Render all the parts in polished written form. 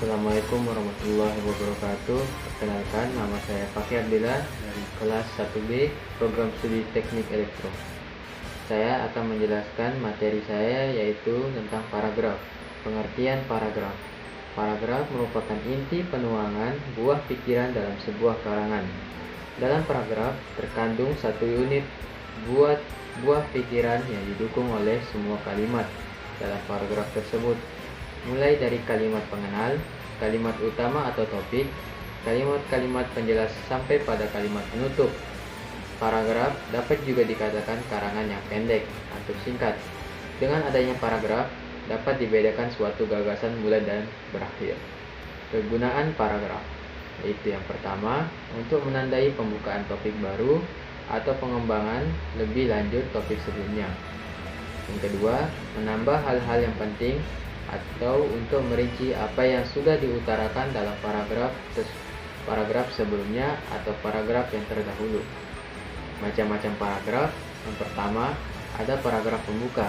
Assalamualaikum warahmatullahi wabarakatuh. Perkenalkan, nama saya Fakih Abdillah dari kelas 1B Program Studi Teknik Elektro. Saya akan menjelaskan materi saya yaitu tentang paragraf. Pengertian paragraf. Paragraf merupakan inti penuangan buah pikiran dalam sebuah karangan. Dalam paragraf terkandung satu unit buah pikiran yang didukung oleh semua kalimat dalam paragraf tersebut, mulai dari kalimat pengenal, kalimat utama atau topik, kalimat-kalimat penjelas sampai pada kalimat penutup. Paragraf dapat juga dikatakan karangan yang pendek atau singkat. Dengan adanya paragraf, dapat dibedakan suatu gagasan mulai dan berakhir. Kegunaan paragraf yaitu yang pertama, untuk menandai pembukaan topik baru atau pengembangan lebih lanjut topik sebelumnya. Yang kedua, menambah hal-hal yang penting atau untuk merinci apa yang sudah diutarakan dalam paragraf sebelumnya atau paragraf yang terdahulu. Macam-macam paragraf. Yang pertama, ada paragraf pembuka.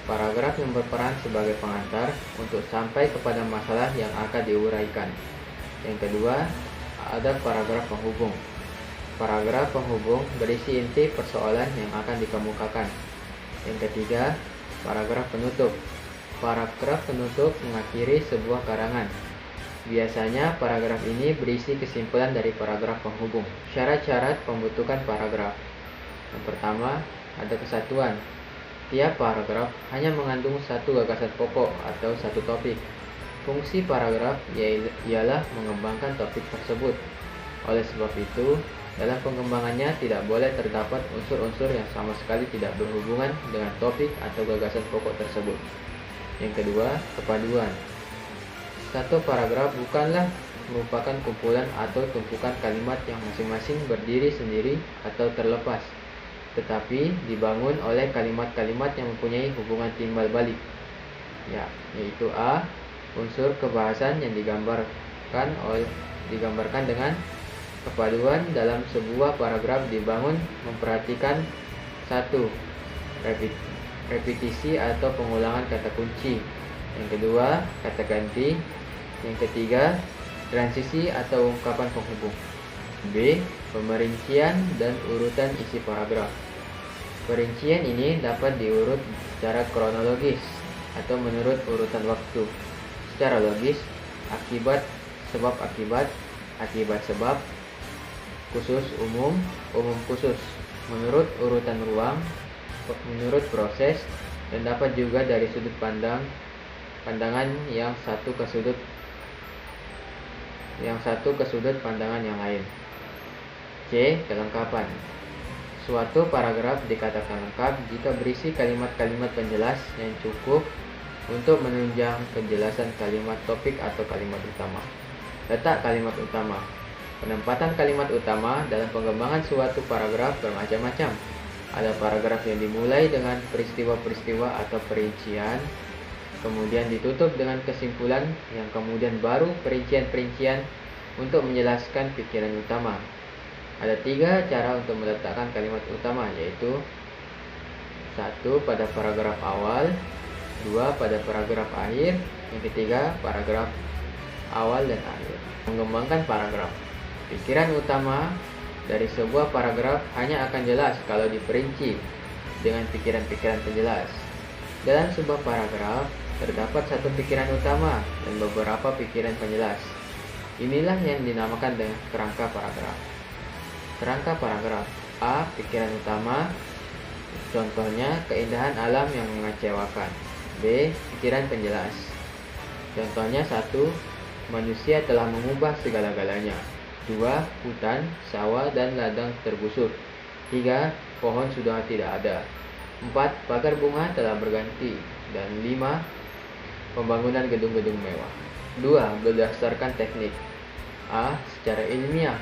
Paragraf yang berperan sebagai pengantar untuk sampai kepada masalah yang akan diuraikan. Yang kedua, ada paragraf penghubung. Paragraf penghubung berisi inti persoalan yang akan dikemukakan. Yang ketiga, paragraf penutup. Paragraf penutup mengakhiri sebuah karangan. Biasanya paragraf ini berisi kesimpulan dari paragraf penghubung. Syarat-syarat pembentukan paragraf. Yang pertama, ada kesatuan. Tiap paragraf hanya mengandung satu gagasan pokok atau satu topik. Fungsi paragraf ialah mengembangkan topik tersebut. Oleh sebab itu, dalam pengembangannya tidak boleh terdapat unsur-unsur yang sama sekali tidak berhubungan dengan topik atau gagasan pokok tersebut. Yang kedua, kepaduan. Satu paragraf bukanlah merupakan kumpulan atau tumpukan kalimat yang masing-masing berdiri sendiri atau terlepas, tetapi dibangun oleh kalimat-kalimat yang mempunyai hubungan timbal balik. Yaitu A. Unsur kebahasan yang digambarkan dengan kepaduan dalam sebuah paragraf dibangun memperhatikan 1. Repetisi atau pengulangan kata kunci. Yang kedua, kata ganti. Yang ketiga, transisi atau ungkapan penghubung. B. Pemerincian dan urutan isi paragraf. Perincian ini dapat diurut secara kronologis atau menurut urutan waktu. Secara logis, akibat, sebab akibat, akibat sebab, khusus umum, umum khusus, menurut urutan ruang, menurut proses, dan dapat juga dari sudut pandangan yang satu ke sudut pandangan yang lain. C. Kelengkapan. Suatu paragraf dikatakan lengkap jika berisi kalimat-kalimat penjelas yang cukup untuk menunjang kejelasan kalimat topik atau kalimat utama. Letak kalimat utama. Penempatan kalimat utama dalam pengembangan suatu paragraf bermacam-macam. Ada paragraf yang dimulai dengan peristiwa-peristiwa atau perincian, kemudian ditutup dengan kesimpulan, yang kemudian baru perincian-perincian untuk menjelaskan pikiran utama. Ada 3 cara untuk meletakkan kalimat utama, yaitu 1. Pada paragraf awal, 2. Pada paragraf akhir, yang ketiga paragraf awal dan akhir. Mengembangkan paragraf. Pikiran utama dari sebuah paragraf hanya akan jelas kalau diperinci dengan pikiran-pikiran penjelas. Dalam sebuah paragraf terdapat satu pikiran utama dan beberapa pikiran penjelas. Inilah yang dinamakan dengan kerangka paragraf. Kerangka paragraf. A. Pikiran utama. Contohnya, keindahan alam yang mengecewakan. B. Pikiran penjelas. Contohnya 1. Manusia telah mengubah segala-galanya. 2. Hutan, sawah, dan ladang tergusur. 3. Pohon sudah tidak ada. 4. Pagar bunga telah berganti. Dan 5. Pembangunan gedung-gedung mewah. 2. Berdasarkan teknik. A. Secara ilmiah.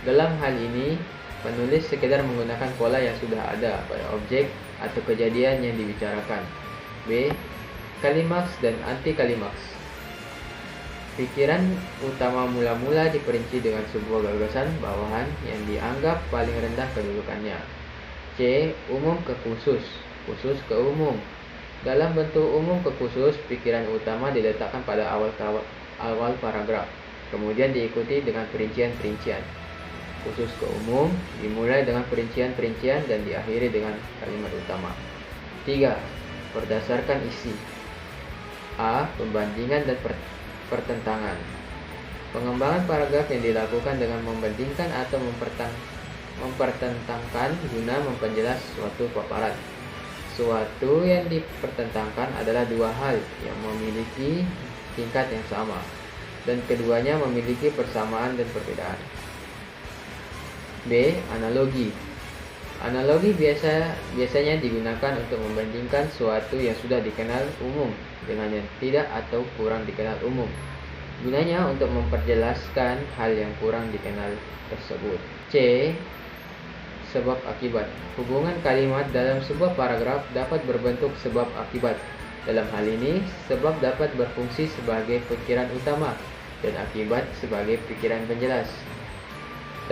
Dalam hal ini, penulis sekedar menggunakan pola yang sudah ada pada objek atau kejadian yang dibicarakan. B. Klimaks dan anti klimaks. Pikiran utama mula-mula diperinci dengan sebuah gagasan bawahan yang dianggap paling rendah kedudukannya. C. Umum ke khusus, khusus ke umum. Dalam bentuk umum ke khusus, pikiran utama diletakkan pada awal awal paragraf, kemudian diikuti dengan perincian-perincian. Khusus ke umum, dimulai dengan perincian-perincian dan diakhiri dengan kalimat utama. 3. Berdasarkan isi. A. Pembandingan dan pertentangan. Pengembangan paragraf yang dilakukan dengan membandingkan atau mempertentangkan guna memperjelas suatu paparan. Suatu yang dipertentangkan adalah dua hal yang memiliki tingkat yang sama, dan keduanya memiliki persamaan dan perbedaan. B. Analogi. Analogi biasanya digunakan untuk membandingkan suatu yang sudah dikenal umum dengan yang tidak atau kurang dikenal umum. Gunanya untuk memperjelaskan hal yang kurang dikenal tersebut. C. Sebab akibat. Hubungan kalimat dalam sebuah paragraf dapat berbentuk sebab akibat. Dalam hal ini, sebab dapat berfungsi sebagai pikiran utama dan akibat sebagai pikiran penjelas.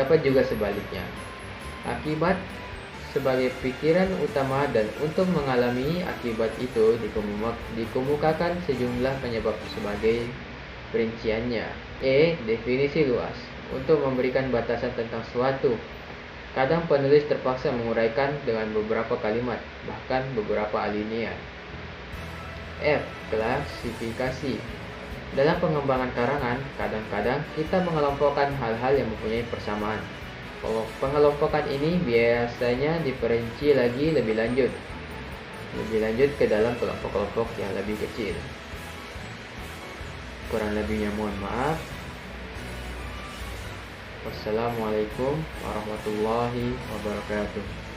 Dapat juga sebaliknya. Akibat sebagai pikiran utama dan untuk mengalami akibat itu dikemukakan sejumlah penyebab sebagai perinciannya. E. Definisi luas. Untuk memberikan batasan tentang suatu, kadang penulis terpaksa menguraikan dengan beberapa kalimat, bahkan beberapa alinea. F. Klasifikasi. Dalam pengembangan karangan, kadang-kadang kita mengelompokkan hal-hal yang mempunyai persamaan. Pengelompokan ini biasanya diperinci lagi lebih lanjut ke dalam kelompok-kelompok yang lebih kecil. Kurang lebihnya mohon maaf. Wassalamualaikum warahmatullahi wabarakatuh.